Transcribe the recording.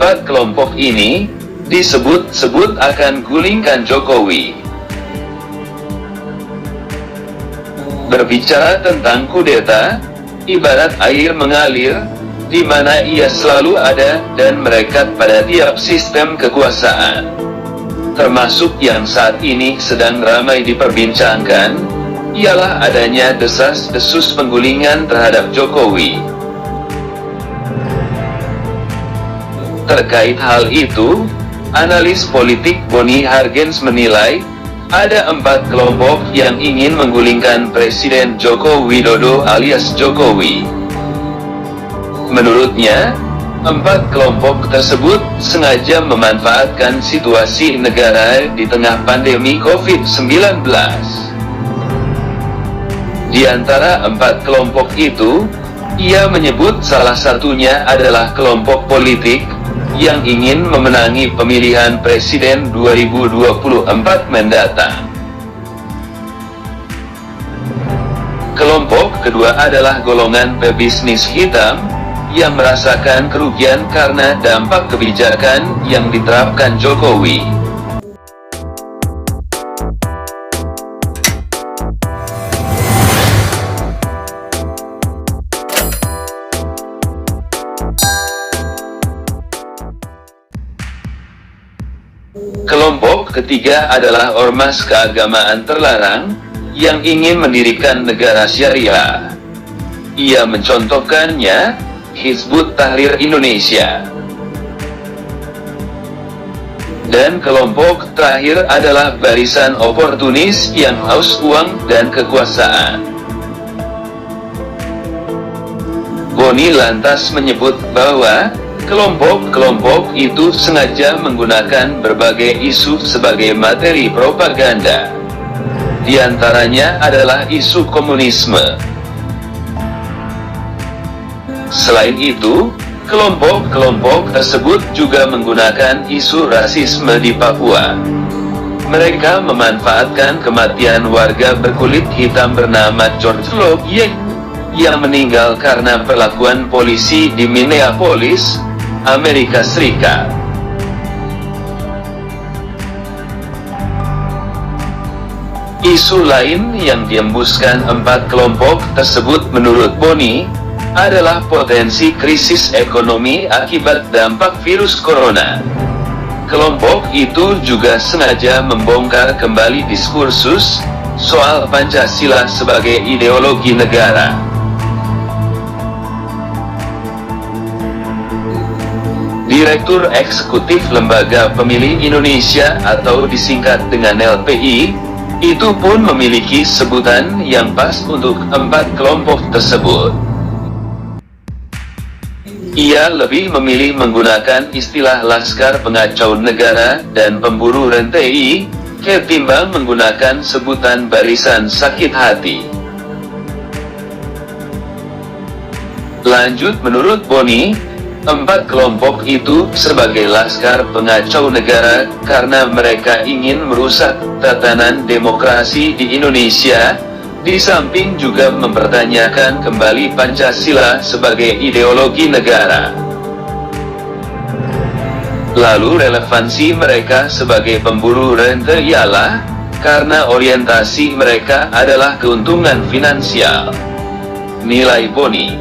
Empat kelompok ini disebut-sebut akan gulingkan Jokowi. Berbicara tentang kudeta, ibarat air mengalir, di mana ia selalu ada dan merekat pada tiap sistem kekuasaan. Termasuk yang saat ini sedang ramai diperbincangkan, ialah adanya desas-desus penggulingan terhadap Jokowi. Terkait hal itu, analis politik Boni Hargens menilai, ada 4 kelompok yang ingin menggulingkan Presiden Joko Widodo alias Jokowi. Menurutnya, 4 kelompok tersebut sengaja memanfaatkan situasi negara di tengah pandemi COVID-19. Di antara 4 kelompok itu, ia menyebut salah satunya adalah kelompok politik yang ingin memenangi pemilihan presiden 2024 mendatang. Kelompok kedua adalah golongan pebisnis hitam, yang merasakan kerugian karena dampak kebijakan yang diterapkan Jokowi. Kelompok ketiga adalah ormas keagamaan terlarang, yang ingin mendirikan negara syariah. Ia mencontohkannya, Hizbut Tahrir Indonesia. Dan kelompok terakhir adalah barisan oportunis yang haus uang dan kekuasaan. Boni lantas menyebut bahwa kelompok-kelompok itu sengaja menggunakan berbagai isu sebagai materi propaganda. Di antaranya adalah isu komunisme. Selain itu, kelompok-kelompok tersebut juga menggunakan isu rasisme di Papua. Mereka memanfaatkan kematian warga berkulit hitam bernama George Floyd yang meninggal karena perlakuan polisi di Minneapolis, Amerika Serikat. Isu lain yang diembuskan 4 kelompok tersebut menurut Boni, adalah potensi krisis ekonomi akibat dampak virus corona. Kelompok itu juga sengaja membongkar kembali diskursus soal Pancasila sebagai ideologi negara. Direktur Eksekutif Lembaga Pemilih Indonesia atau disingkat dengan LPI, itu pun memiliki sebutan yang pas untuk 4 kelompok tersebut. Ia lebih memilih menggunakan istilah Laskar Pengacau Negara dan Pemburu Rentei, ketimbang menggunakan sebutan barisan sakit hati. Lanjut, menurut Boni, 4 kelompok itu sebagai Laskar Pengacau Negara karena mereka ingin merusak tatanan demokrasi di Indonesia, di samping juga mempertanyakan kembali Pancasila sebagai ideologi negara. Lalu relevansi mereka sebagai pemburu rente ialah karena orientasi mereka adalah keuntungan finansial. Nilai Boni.